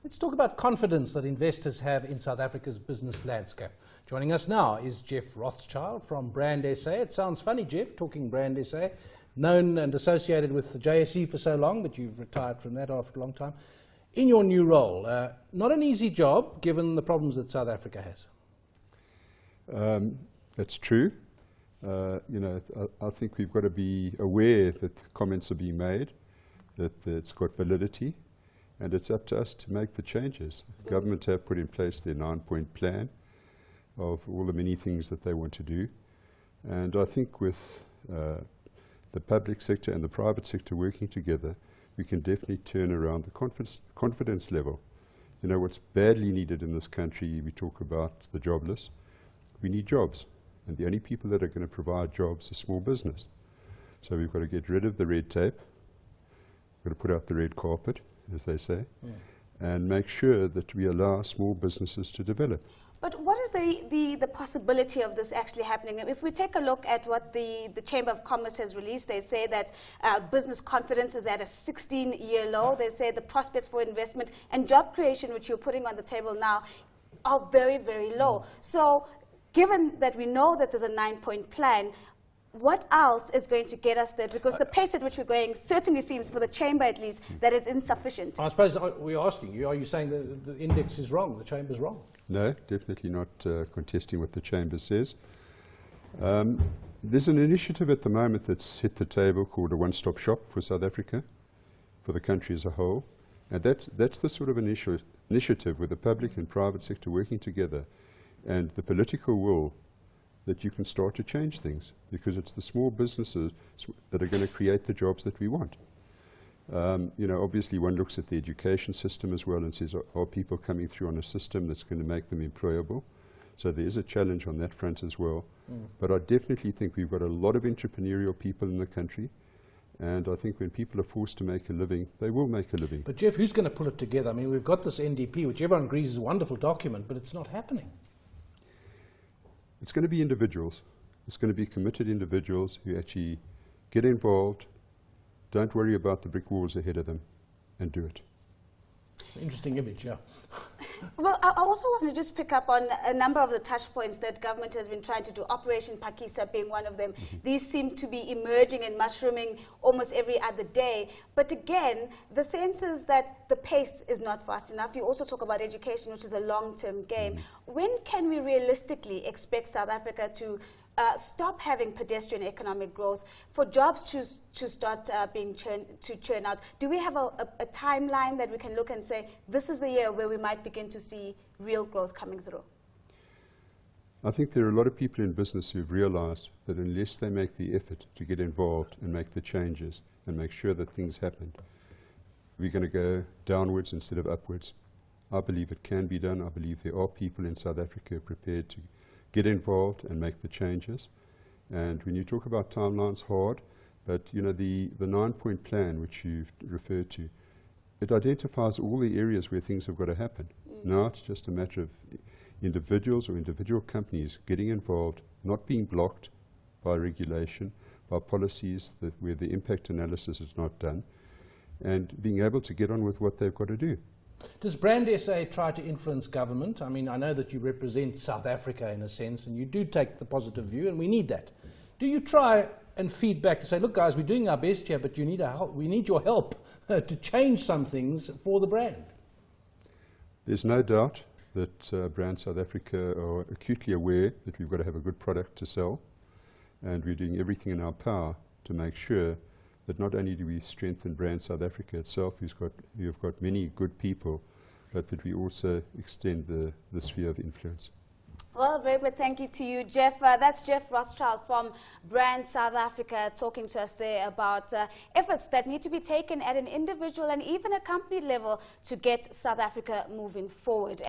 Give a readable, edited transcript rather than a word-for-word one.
Let's talk about confidence that investors have in South Africa's business landscape. Joining us now is Geoff Rothschild from Brand SA. It sounds funny, Geoff, talking Brand SA, known and associated with the JSE for so long, but you've retired from that after a long time. In your new role, not an easy job given the problems that South Africa has. That's true. I think we've got to be aware that comments are being made, that it's got validity, and it's up to us to make the changes. The government have put in place their 9-point plan of all the many things that they want to do. And I think with the public sector and the private sector working together, we can definitely turn around the confidence level. You know, what's badly needed in this country, we talk about the jobless. We need jobs. And the only people that are going to provide jobs are small business. So we've got to get rid of the red tape. We've got to put out the red carpet, as they say, and make sure that we allow small businesses to develop. But what is the possibility of this actually happening? If we take a look at what the Chamber of Commerce has released, they say that business confidence is at a 16-year low. They say the prospects for investment and job creation, which you're putting on the table now, are very, very low. So given that we know that there's a 9-point plan, what else is going to get us there? Because the pace at which we're going certainly seems, for the Chamber at least, that is insufficient. I suppose we're asking you, are you saying that the index is wrong, the Chamber's wrong? No, definitely not contesting what the Chamber says. There's an initiative at the moment that's hit the table called a one-stop shop for South Africa, for the country as a whole. And that's the sort of initiative with the public and private sector working together, and the political will that you can start to change things, because it's the small businesses that are going to create the jobs that we want. Obviously one looks at the education system as well and says, are people coming through on a system that's going to make them employable? So there is a challenge on that front as well. But I definitely think we've got a lot of entrepreneurial people in the country, and I think when people are forced to make a living, they will make a living. But Geoff, who's going to pull it together? I mean, we've got this NDP, which everyone agrees is a wonderful document, but it's not happening. It's going to be individuals. It's going to be committed individuals who actually get involved, don't worry about the brick walls ahead of them, and do it. Interesting image, yeah. Well, I also want to just pick up on a number of the touch points that government has been trying to do, Operation Pakisa being one of them. These seem to be emerging and mushrooming almost every other day. But again, the sense is that the pace is not fast enough. You also talk about education, which is a long-term game. When can we realistically expect South Africa to stop having pedestrian economic growth, for jobs to start being churn out? Do we have a timeline that we can look and say, this is the year where we might begin to see real growth coming through? I think there are a lot of people in business who've realized that unless they make the effort to get involved and make the changes and make sure that things happen, we're going to go downwards instead of upwards. I believe it can be done. I believe there are people in South Africa prepared to get involved and make the changes. And when you talk about timelines, hard, but you know, the 9-point plan which you've referred to, it identifies all the areas where things have got to happen. Now it's just a matter of individuals or individual companies getting involved, not being blocked by regulation, by policies where the impact analysis is not done, and being able to get on with what they've got to do. Does Brand SA try to influence government? I mean, I know that you represent South Africa in a sense, and you do take the positive view, and we need that. Do you try and feed back to say, look guys, we're doing our best here, but you need our help. We need your help to change some things for the brand? There's no doubt that Brand South Africa are acutely aware that we've got to have a good product to sell, and we're doing everything in our power to make sure that not only do we strengthen Brand South Africa itself, we've got many good people, but that we also extend the sphere of influence. Well, very good. Thank you to you, Geoff. That's Geoff Rothschild from Brand South Africa talking to us there about efforts that need to be taken at an individual and even a company level to get South Africa moving forward.